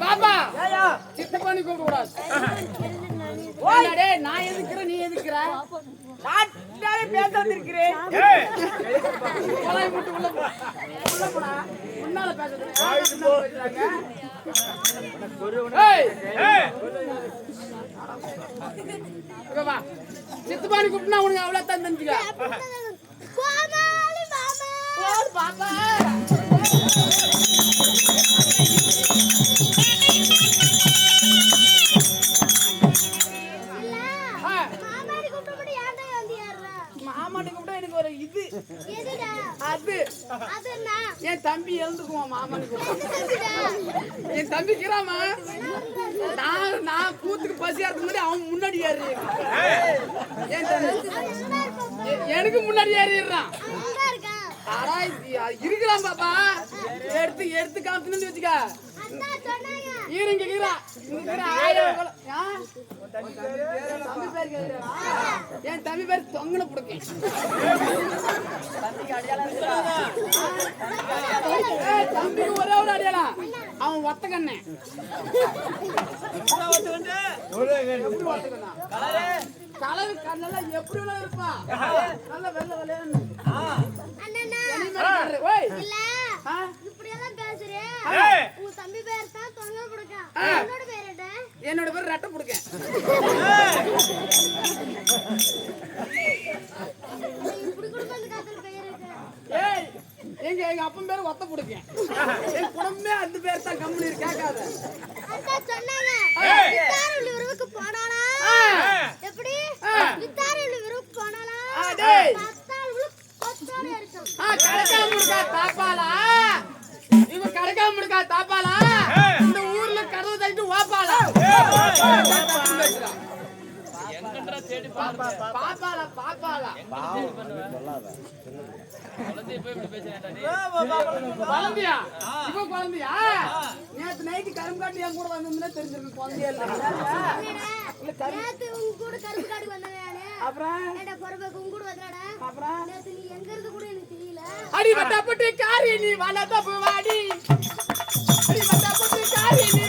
பாப்பா சித்தப்பானி கூப்பிட கூடாது. நான் எதுக்குறேன், நீ எதுக்குற? பேச வந்திருக்கிறேன். முன்னால பேசுறாங்க. சித்தப்பானி கூப்பிட்டா உனக்கு அவ்வளவு தான் தெரிஞ்சுக்க. பாப்பா மாமாட்ட கூப்பிட்டா எனக்கு ஒரு இது அது என் தம்பி எழுந்துக்குவான். மாமானுக்கு என் தம்பி கிராமா நான் கூத்துக்கு பசியா இருக்க முன்னாடி அவன் முன்னாடி ஏறி எனக்கு முன்னாடி ஏறிடுறான். இருக்கிறான் பாப்பா. எடுத்து காமிச்சு வச்சுக்க. என் தம்பி பேர் தொங்கன புடுக்க. தம்பிக்கு ஒரே ஒரு அடையாளம், அவன் ஒத்த கண்ணே. கலரு கண்ணெல்லாம் எப்படி வேணா இருப்பா. நல்ல வெள்ள வெள்ளையான்னு என்னோட பேர் ரெட்டை புடுக்க. எங்க அப்பன் பேரு ஒத்த புடுக்க. என் குடும்பமே அந்த பேர் தான். கம்பெனி கேட்காத. தாப்பாலா இவன் கடைக்காம முடுக்கா. தாப்பாலா இந்த ஊர்ல கதவு தள்ளிட்டு வாப்பாலா. பாப்பாலா பாப்பாலா குழந்தையா? இப்ப குழந்தையா? நேத்து நைட்டு கரும்பு காட்டு என் கூட வந்தோம்னா தெரிஞ்சிருக்கு. குழந்தையா இல்ல. அடிபட்டப்பட்டு காரி நீ வள தப்பு வாடி. அடிபட்டப்பட்டு காரி நீ